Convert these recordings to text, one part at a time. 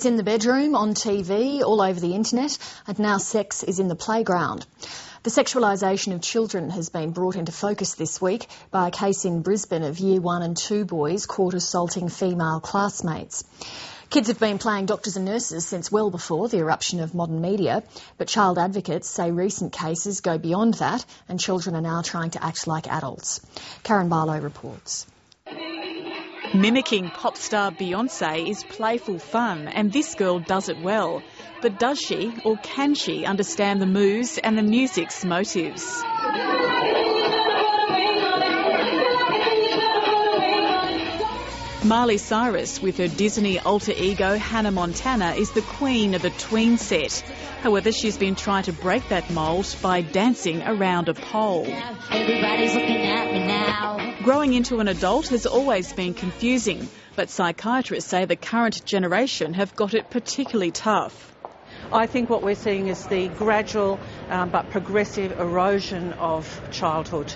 It's in the bedroom, on TV, all over the internet, and now sex is in the playground. The sexualisation of children has been brought into focus this week by a case in Brisbane of Year 1 and 2 boys caught assaulting female classmates. Kids have been playing doctors and nurses since well before the eruption of modern media, but child advocates say recent cases go beyond that and children are now trying to act like adults. Karen Barlow reports. Mimicking pop star Beyonce is playful fun, and this girl does it well. But does she, or can she, understand the moves and the music's motives? Miley Cyrus, with her Disney alter ego Hannah Montana, is the queen of the tween set. However, she's been trying to break that mould by dancing around a pole. Everybody's looking at me now. Growing into an adult has always been confusing, but psychiatrists say the current generation have got it particularly tough. I think what we're seeing is the gradual but progressive erosion of childhood.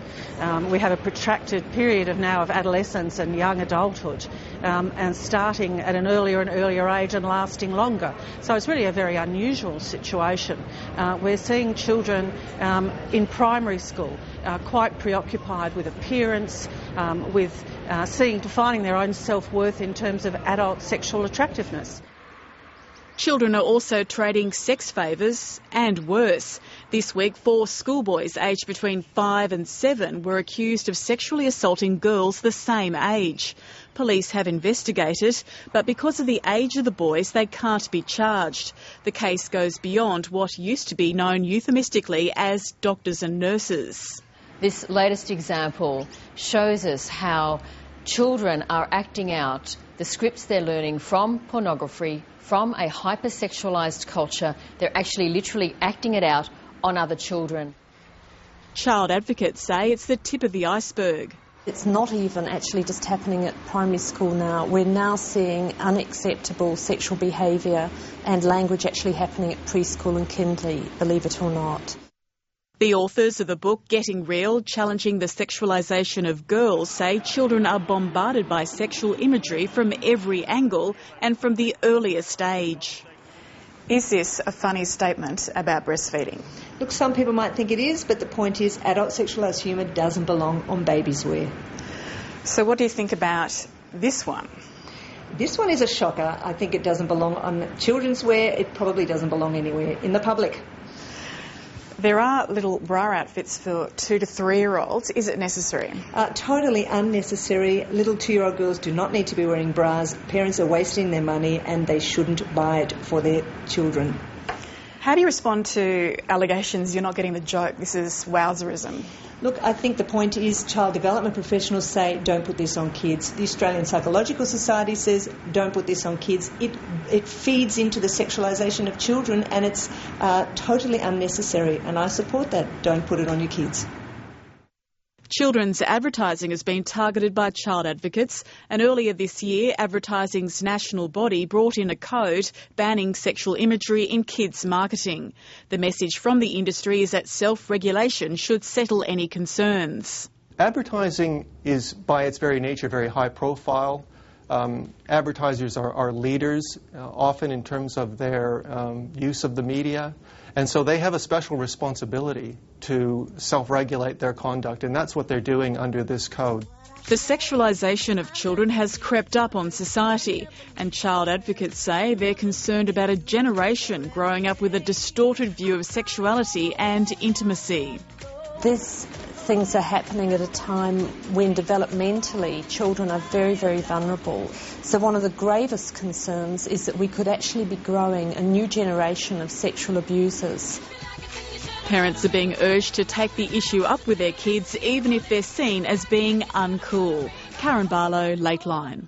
We have a protracted period of adolescence and young adulthood, and starting at an earlier and earlier age and lasting longer. So it's really a very unusual situation. We're seeing children in primary school quite preoccupied with appearance, with defining their own self-worth in terms of adult sexual attractiveness. Children are also trading sex favours and worse. This week, 4 schoolboys aged between 5 and 7 were accused of sexually assaulting girls the same age. Police have investigated, but because of the age of the boys, they can't be charged. The case goes beyond what used to be known euphemistically as doctors and nurses. This latest example shows us how children are acting out the scripts they're learning from pornography, from a hypersexualised culture. They're actually literally acting it out on other children. Child advocates say it's the tip of the iceberg. It's not even actually just happening at primary school now. We're now seeing unacceptable sexual behaviour and language actually happening at preschool and kindy, believe it or not. The authors of the book Getting Real, Challenging the Sexualisation of Girls, say children are bombarded by sexual imagery from every angle and from the earliest age. Is this a funny statement about breastfeeding? Look, some people might think it is, but the point is adult sexualised humour doesn't belong on babies' wear. So what do you think about this one? This one is a shocker. I think it doesn't belong on children's wear. It probably doesn't belong anywhere in the public. There are little bra outfits for 2 to 3-year-olds. Is it necessary? Totally unnecessary. Little 2-year-old girls do not need to be wearing bras. Parents are wasting their money and they shouldn't buy it for their children. How do you respond to allegations you're not getting the joke? This is wowzerism. Look, I think the point is child development professionals say don't put this on kids. The Australian Psychological Society says don't put this on kids. It feeds into the sexualisation of children and it's totally unnecessary, and I support that. Don't put it on your kids. Children's advertising has been targeted by child advocates, and earlier this year advertising's national body brought in a code banning sexual imagery in kids' marketing. The message from the industry is that self-regulation should settle any concerns. Advertising is by its very nature very high profile. Advertisers are leaders, often in terms of their use of the media, and so they have a special responsibility to self-regulate their conduct, and that's what they're doing under this code. The sexualisation of children has crept up on society, and child advocates say they're concerned about a generation growing up with a distorted view of sexuality and intimacy. These things are happening at a time when developmentally children are very, very vulnerable. So one of the gravest concerns is that we could actually be growing a new generation of sexual abusers. Parents are being urged to take the issue up with their kids, even if they're seen as being uncool. Karen Barlow, Lateline.